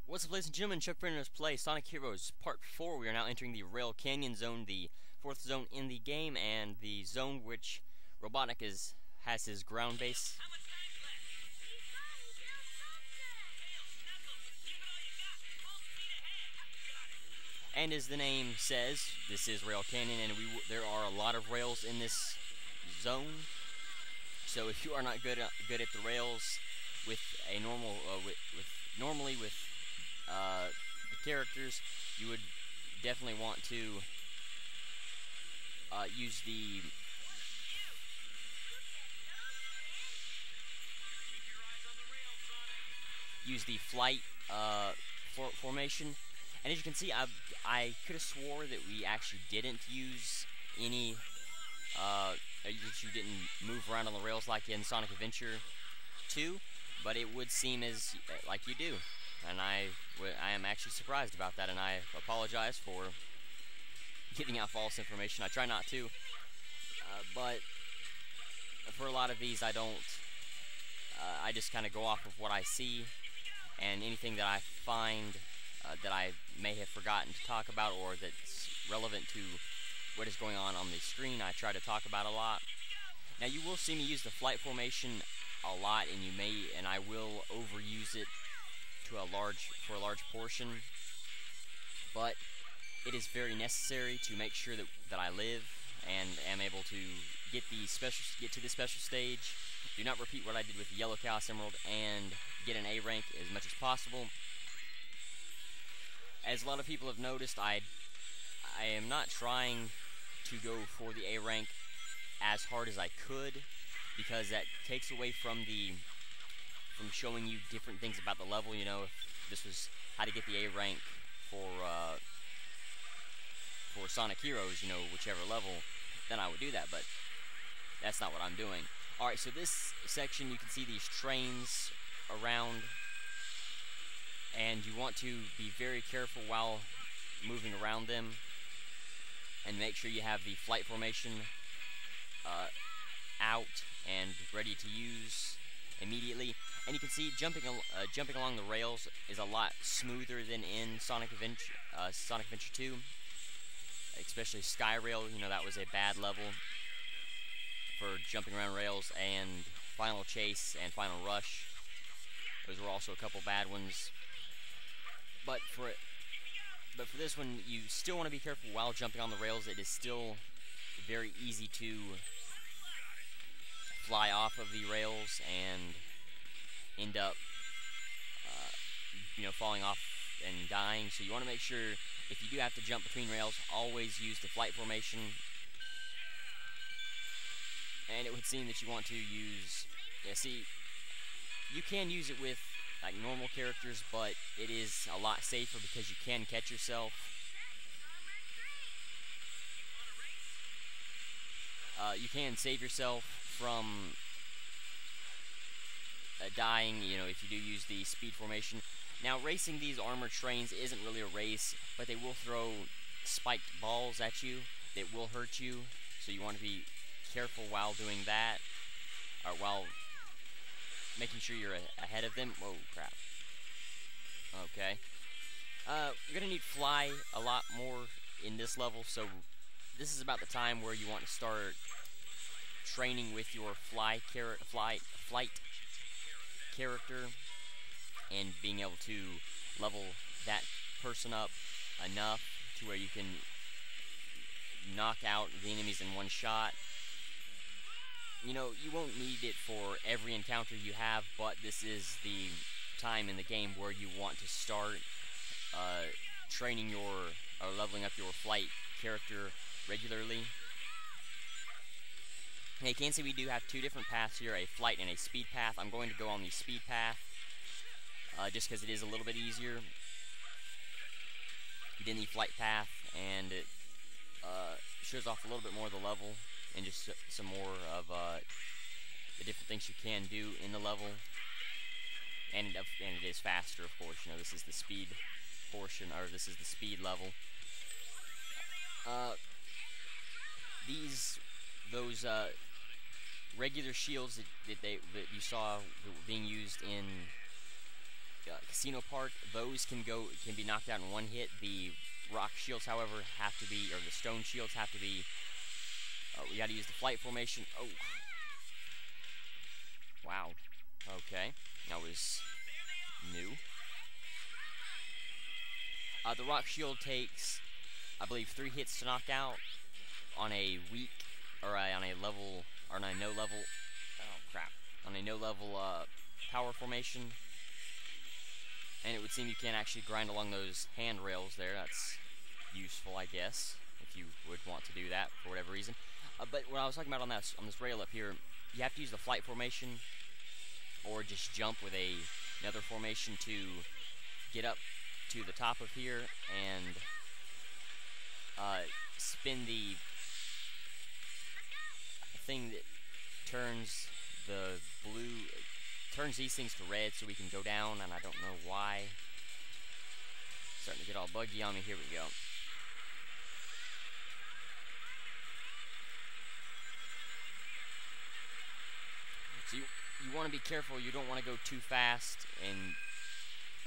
What's up, ladies and gentlemen? ChuckfinleLP Play Sonic Heroes Part 4. We are now entering the Rail Canyon Zone, the fourth zone in the game, and the zone which Robotnik has his ground base. And as the name says, this is Rail Canyon, and there are a lot of rails in this zone. So if you are not good at the rails with a normally with the characters, you would definitely want to use the flight formation. And as you can see, I could have swore that we actually didn't use any that you didn't move around on the rails like in Sonic Adventure 2, but it would seem as like you do. And I am actually surprised about that, and I apologize for giving out false information. I try not to, but for a lot of these I don't. I just kind of go off of what I see, and anything that I find that I may have forgotten to talk about or that's relevant to what is going on the screen, I try to talk about a lot. Now you will see me use the flight formation a lot, and I will overuse it for a large portion, but it is very necessary to make sure that I live and am able to get to the special stage. Do not repeat what I did with the Yellow Chaos Emerald and get an A rank as much as possible. As a lot of people have noticed, I am not trying to go for the A rank as hard as I could, because that takes away from showing you different things about the level. You know, if this was how to get the A rank for Sonic Heroes, you know, whichever level, then I would do that, but that's not what I'm doing. Alright, so this section, you can see these trains around, and you want to be very careful while moving around them, and make sure you have the flight formation out and ready to use immediately. And you can see jumping along the rails is a lot smoother than in Sonic Adventure 2, especially Sky Rail. You know, that was a bad level for jumping around rails, and Final Chase and Final Rush, those were also a couple bad ones. But for this one, you still want to be careful while jumping on the rails. It is still very easy to fly off of the rails and end up falling off and dying. So you want to make sure, if you do have to jump between rails, always use the flight formation. And it would seem that you want to use, you can use it with like normal characters, but it is a lot safer because you can catch yourself. You can save yourself from dying, you know, if you do use the speed formation. Now, racing these armored trains isn't really a race, but they will throw spiked balls at you that will hurt you, so you want to be careful while doing that, or while making sure you're ahead of them. Whoa, crap. Okay. You're going to need fly a lot more in this level, so this is about the time where you want to start training with your flight character and being able to level that person up enough to where you can knock out the enemies in one shot. You know, you won't need it for every encounter you have, but this is the time in the game where you want to start training or leveling up your flight character regularly. Now, you can see we do have two different paths here, a flight and a speed path. I'm going to go on the speed path just because it is a little bit easier than the flight path, and it shows off a little bit more of the level and just some more of the different things you can do in the level. And it is faster, of course. You know, this is the speed portion, or this is the speed level. Those regular shields that you saw being used in Casino Park, those can be knocked out in one hit. The rock shields, however, have to be, or the stone shields have to be. We got to use the flight formation. Oh, wow. Okay, that was new. The rock shield takes, I believe, 3 hits to knock out on a weak, or on a level, or on a no level. Oh crap! On a no level power formation. And it would seem you can't actually grind along those handrails there. That's useful, I guess, if you would want to do that for whatever reason. But what I was talking about on this rail up here, you have to use the flight formation, or just jump with another formation to get up to the top of here and spin the thing that turns the blue. Turns these things to red so we can go down, and I don't know why. Starting to get all buggy on me. Here we go. So you want to be careful. You don't want to go too fast. And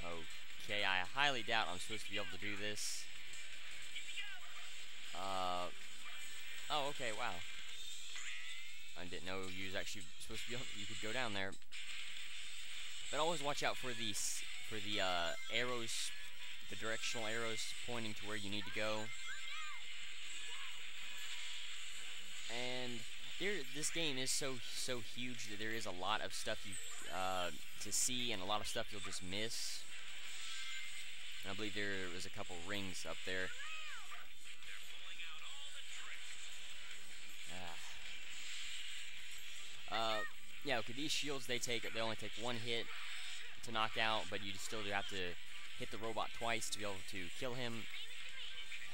okay, I highly doubt I'm supposed to be able to do this. Oh, okay, wow. I didn't know you was actually supposed to be able, you could go down there. But always watch out for the arrows, the directional arrows pointing to where you need to go. And this game is so huge that there is a lot of stuff to see, and a lot of stuff you'll just miss. And I believe there was a couple rings up there. Yeah, okay, these shields, they only take 1 hit to knock out, but you still do have to hit the robot twice to be able to kill him.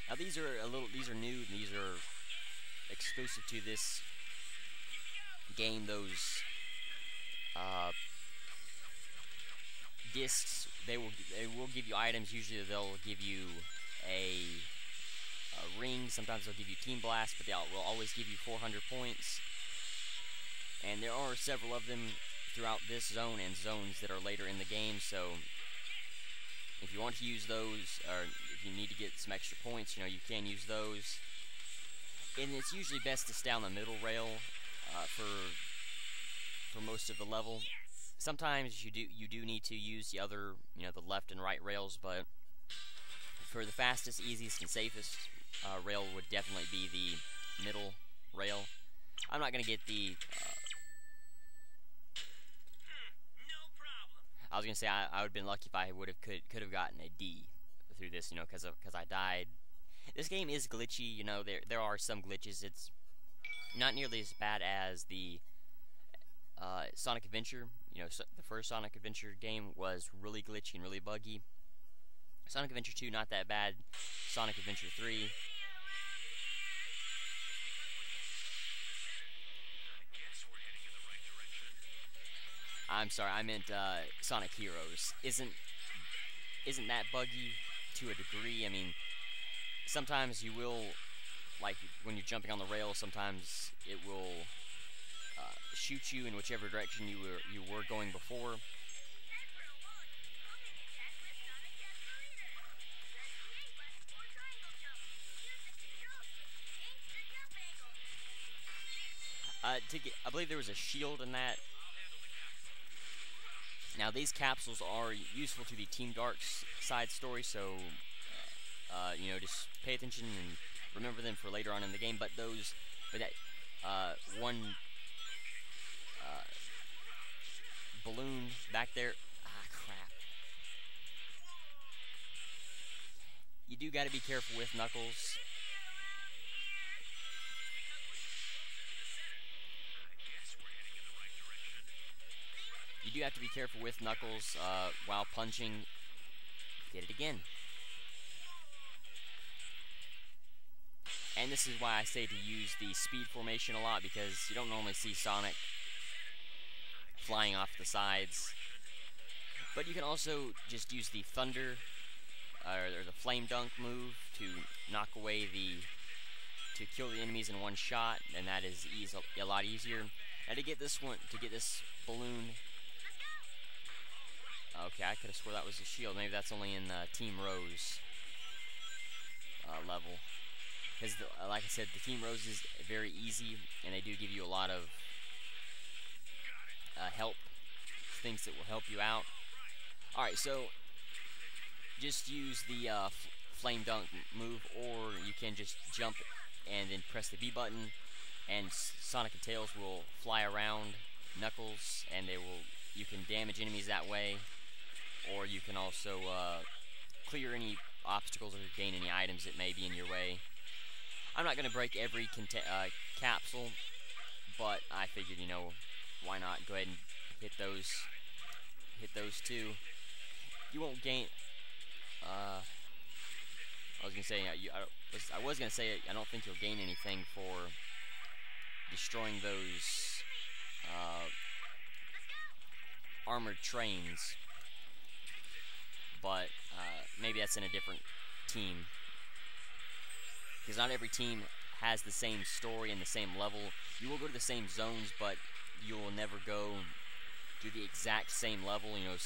Now these are new, and these are exclusive to this game. Those discs, they will give you items. Usually they'll give you a ring. Sometimes they'll give you Team Blast, but they will always give you 400 points. And there are several of them throughout this zone and zones that are later in the game, so if you want to use those, or if you need to get some extra points, you can use those. And it's usually best to stay on the middle rail for most of the level. Sometimes you do need to use the other, the left and right rails, but for the fastest, easiest, and safest rail would definitely be the middle rail. I'm not going to get the I was gonna say I would have been lucky if I could have gotten a D through this, because I died. This game is glitchy, there are some glitches. It's not nearly as bad as the Sonic Adventure. The first Sonic Adventure game was really glitchy and really buggy. Sonic Adventure 2, not that bad. Sonic Adventure 3. I'm sorry, I meant Sonic Heroes. Isn't that buggy to a degree? I mean, sometimes you will, like when you're jumping on the rail, sometimes it will shoot you in whichever direction you were going before. I believe there was a shield in that. Now these capsules are useful to the Team Dark's side story, so just pay attention and remember them for later on in the game. But that one balloon back there, crap. You do got to be careful with Knuckles. You do have to be careful with Knuckles while punching. Did it again. And this is why I say to use the speed formation a lot, because you don't normally see Sonic flying off the sides. But you can also just use the Thunder or the Flame Dunk move to knock away to kill the enemies in one shot, and that is a lot easier. And to get this balloon, Okay, I could have swore that was a shield. Maybe that's only in Team Rose level. Because, like I said, the Team Rose is very easy, and they do give you a lot of help, things that will help you out. Alright, so just use the Flame Dunk move, or you can just jump and then press the B button, and Sonic and Tails will fly around Knuckles, and you can damage enemies that way, or you can also clear any obstacles or gain any items that may be in your way. I'm not going to break every capsule, but I figured, you know, why not go ahead and hit those two. You won't gain. I was gonna say I don't think you'll gain anything for destroying those armored trains, but maybe that's in a different team, because not every team has the same story and the same level. You will go to the same zones, but you will never go to the exact same level. You know,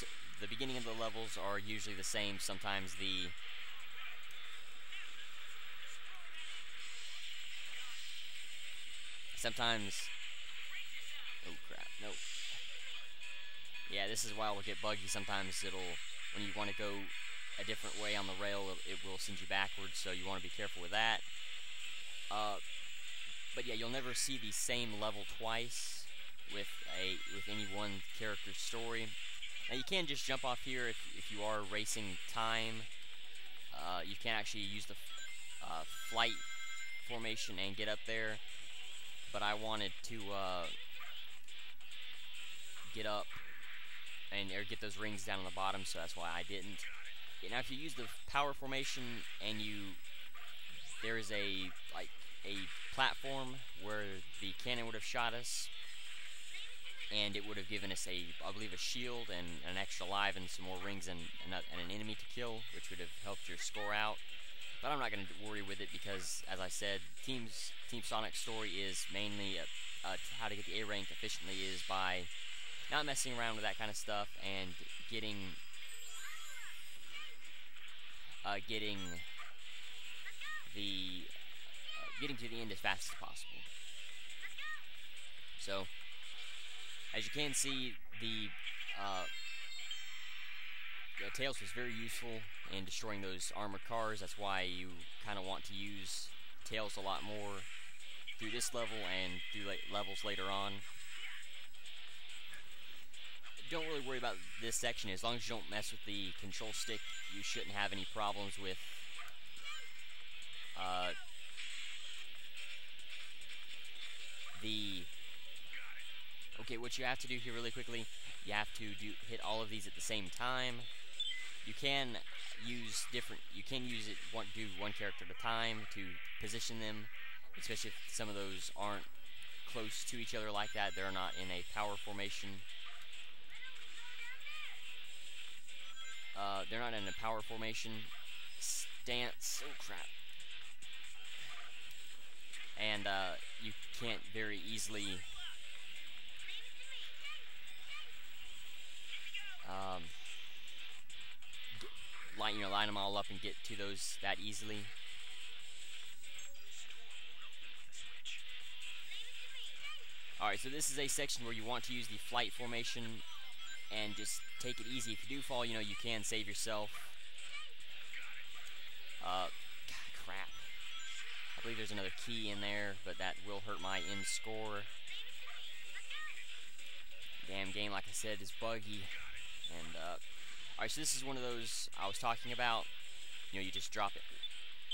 the beginning of the levels are usually the same. Sometimes oh crap, nope. Yeah, this is why it will get buggy. Sometimes when you want to go a different way on the rail, it will send you backwards, so you want to be careful with that. But yeah, you'll never see the same level twice with any one character's story. Now you can just jump off here if you are racing time. You can actually use the flight formation and get up there, but I wanted to get up or get those rings down on the bottom, so that's why I didn't. Now if you use the power formation and there is a platform where the cannon would have shot us, and it would have given us I believe a shield and an extra life and some more rings and an enemy to kill, which would have helped your score out. But I'm not going to worry with it, because, as I said, Team Sonic's story is mainly how to get the A rank efficiently is by not messing around with that kind of stuff and getting to the end as fast as possible. So, as you can see, the Tails was very useful in destroying those armored cars. That's why you kind of want to use Tails a lot more through this level and through levels later on. Don't really worry about this section. As long as you don't mess with the control stick, you shouldn't have any problems with what you have to do here really quickly, you have to hit all of these at the same time. You can use do one character at a time to position them, especially if some of those aren't close to each other like that. They're not in a power formation. They're not in a power formation stance. Oh crap. And you can't very easily line them all up and get to those that easily. Alright, so this is a section where you want to use the flight formation and just take it easy. If you do fall, you know, you can save yourself. God, crap. I believe there's another key in there, but that will hurt my end score. Damn game, like I said, is buggy. And, alright, so this is one of those I was talking about. You know, you just drop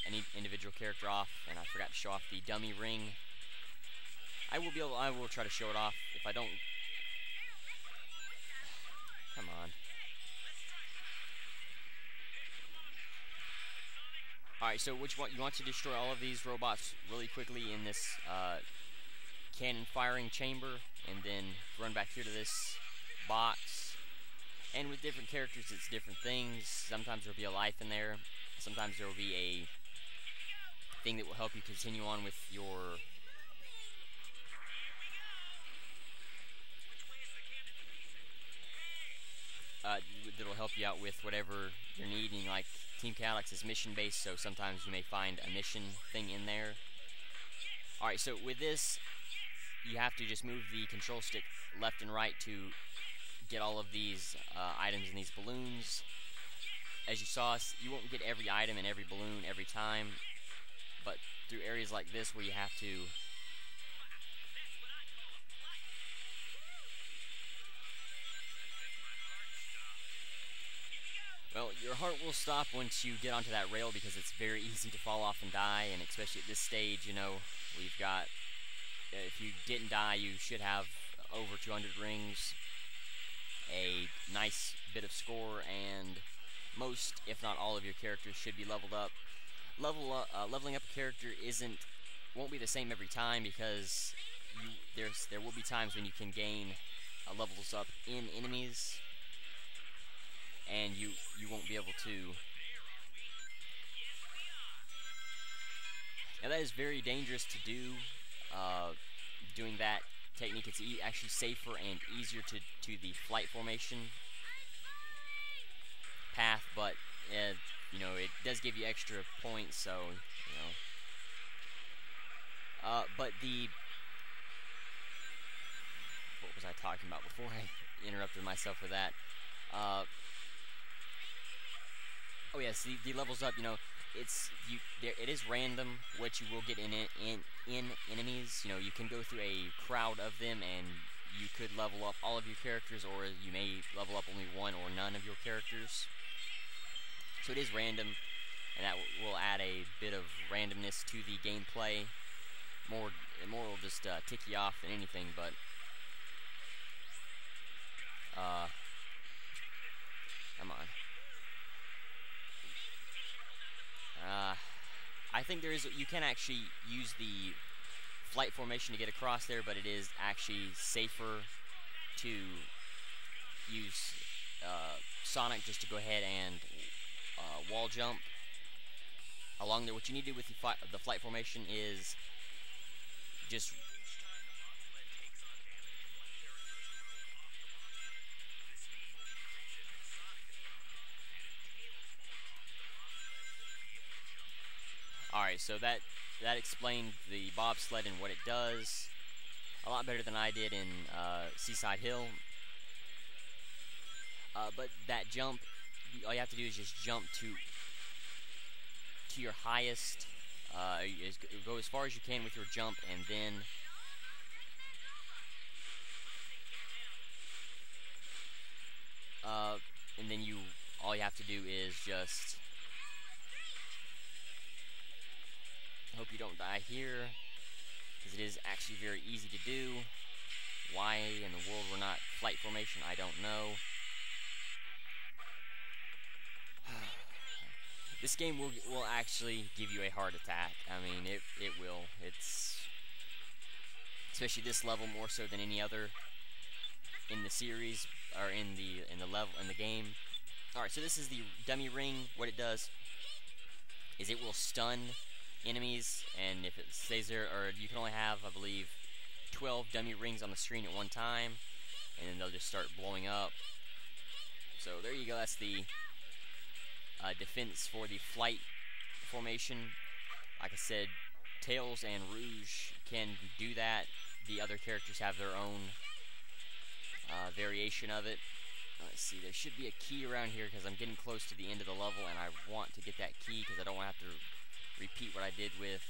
any individual character off, and I forgot to show off the dummy ring. I will try to show it off. If I don't... Come on. Alright, so you want to destroy all of these robots really quickly in this cannon firing chamber, and then run back here to this box. And with different characters, it's different things. Sometimes there'll be a life in there. Sometimes there will be a thing that will help you continue on with your... that'll help you out with whatever you're needing. Like Team Calyx is mission based, so sometimes you may find a mission thing in there. Alright, so with this, you have to just move the control stick left and right to get all of these items and these balloons. As you saw, you won't get every item and every balloon every time, but through areas like this where you have to well, your heart will stop once you get onto that rail because it's very easy to fall off and die, and especially at this stage, you know, we've got, if you didn't die, you should have over 200 rings, a nice bit of score, and most, if not all of your characters should be leveled up. Leveling up a character won't be the same every time because there will be times when you can gain levels up in enemies, and you won't be able to. Now that is very dangerous to do. Doing that technique, it's actually safer and easier to the flight formation path, but you know, it does give you extra points, so you know. But what was I talking about before I interrupted myself with that? Oh yes, the levels up. You know, it is random what you will get in enemies. You know, you can go through a crowd of them, and you could level up all of your characters, or you may level up only one or none of your characters. So it is random, and that will add a bit of randomness to the gameplay. More will just tick you off than anything, but come on. I think you can actually use the flight formation to get across there, but it is actually safer to use Sonic just to go ahead and wall jump along there. What you need to do with the flight formation is just alright, so that explained the bobsled and what it does a lot better than I did in Seaside Hill. But that jump, all you have to do is just jump to your highest, go as far as you can with your jump, and then all you have to do is just hope you don't die here, because it is actually very easy to do. Why in the world we're not flight formation, I don't know. This game will actually give you a heart attack. I mean, it will. It's especially this level more so than any other in the series or in the game. All right, so this is the dummy ring. What it does is it will stun enemies, and if it stays there, or you can only have, I believe, 12 dummy rings on the screen at one time, and then they'll just start blowing up. So there you go. That's the defense for the flight formation. Like I said, Tails and Rouge can do that. The other characters have their own variation of it. Let's see, there should be a key around here because I'm getting close to the end of the level, and I want to get that key because I don't want to have to repeat what I did with,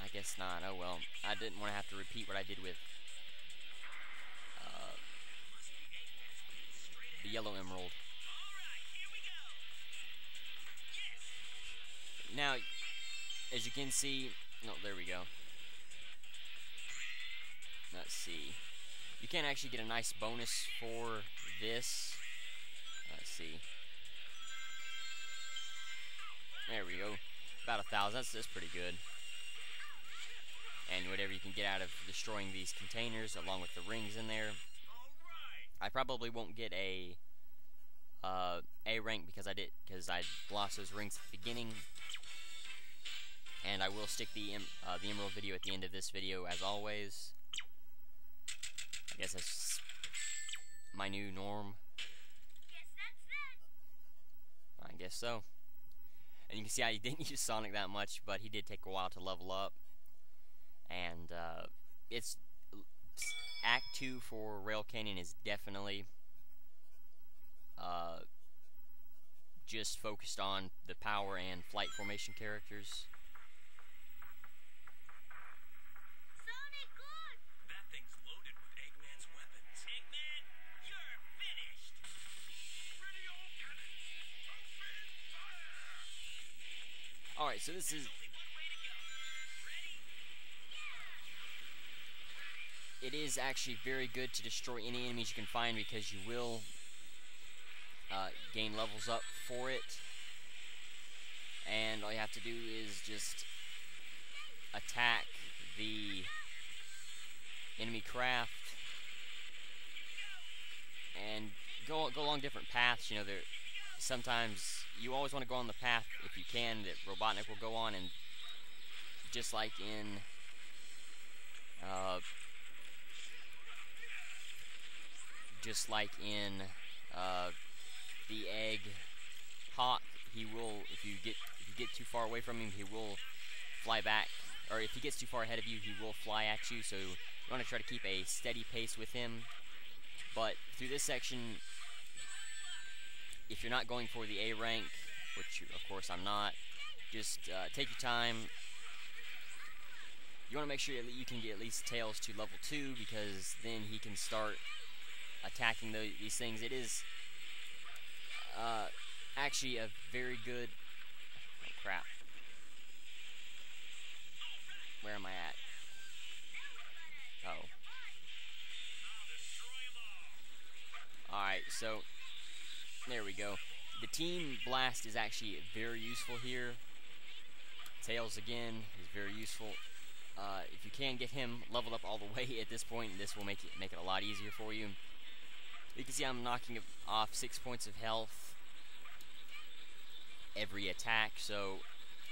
I guess not, oh well, I didn't want to have to repeat what I did with the yellow emerald. Now, as you can see, no, there we go. Let's see. You can actually get a nice bonus for this. Let's see. There we go. About 1,000. That's pretty good. And whatever you can get out of destroying these containers, along with the rings in there. I probably won't get a rank because I lost those rings at the beginning. And I will stick the emerald video at the end of this video as always. I guess that's my new norm. guess so. And you can see I didn't use Sonic that much, but he did take a while to level up. And it's Act 2 for Rail Canyon is definitely just focused on the power and flight formation characters. Sonic, look! That thing's loaded with Eggman's weapons. Eggman, you're finished! Ready all cannons! Chuckfin, fire! Alright, so this is... It is actually very good to destroy any enemies you can find because you will gain levels up for it. And all you have to do is just attack the enemy craft and go along different paths. You know, sometimes you always want to go on the path, if you can, that Robotnik will go on, and just like in the Egg Hawk, he will, if you get too far away from him, he will fly back, or if he gets too far ahead of you, he will fly at you. So you want to try to keep a steady pace with him. But through this section, if you're not going for the A rank, which of course I'm not, just take your time. You want to make sure you can get at least Tails to level 2, because then he can start attacking these things. It is actually a very good... Oh, crap. Where am I at? Oh. Alright, so there we go. The Team Blast is actually very useful here. Tails, again, is very useful. If you can get him leveled up all the way at this point, this will make it a lot easier for you. You can see I'm knocking off 6 points of health every attack, so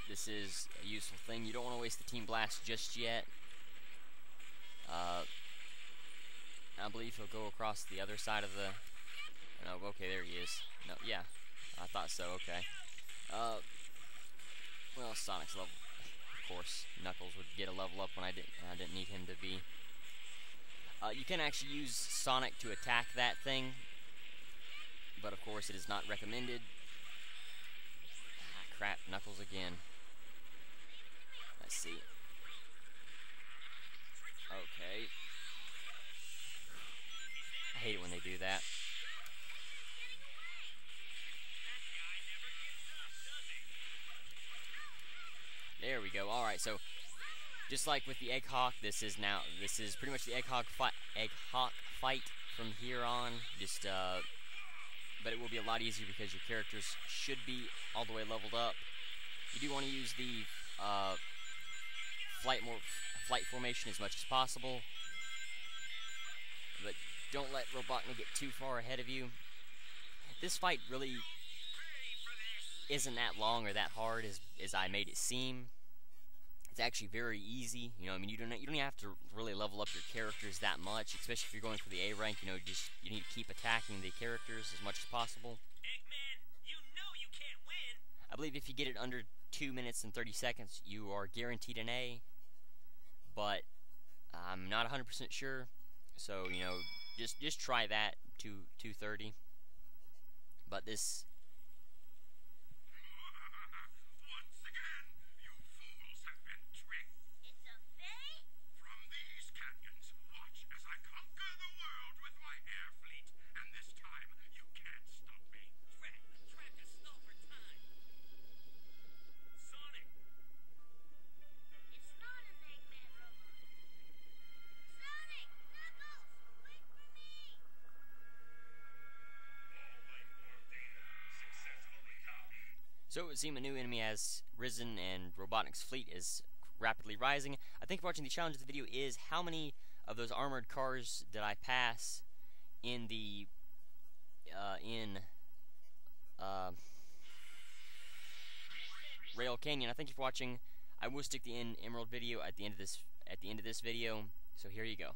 this is a useful thing. You don't want to waste the Team Blast just yet. I believe he'll go across the other side of the... No, okay, there he is. No, yeah, I thought so, okay. Well, Sonic's level... Of course, Knuckles would get a level up when I didn't need him to be. You can actually use Sonic to attack that thing, but of course it is not recommended. Ah, crap, Knuckles again. Let's see. Okay. I hate it when they do that. There we go. Alright, so just like with the Egg Hawk, this is pretty much the Egg Hawk fight from here on. But it will be a lot easier because your characters should be all the way leveled up. You do want to use the flight formation as much as possible, but don't let Robotnik get too far ahead of you. This fight really isn't that long or that hard as I made it seem. It's actually very easy. You know, I mean, you don't have to really level up your characters that much, especially if you're going for the A rank. You know, you need to keep attacking the characters as much as possible. Eggman, you know you can't win. I believe if you get it under 2 minutes and 30 seconds, you are guaranteed an A. But I'm not 100% sure. So, you know, just try that to 2:30. But this... Once again, you fools have been tricked. It's a fake? From these canyons, watch as I conquer the world with my air fleet. And this time, you can't stop me. Track is stall for time. Sonic! It's not an Eggman robot. Sonic! Knuckles! Wait for me! All life form data successfully copied. So it would seem a new enemy has risen and Robotnik's fleet is rapidly rising. I think watching the challenge of the video is how many of those armored cars did I pass in the Rail Canyon. I thank you for watching. I will stick the Emerald video at the end of this video. So here you go.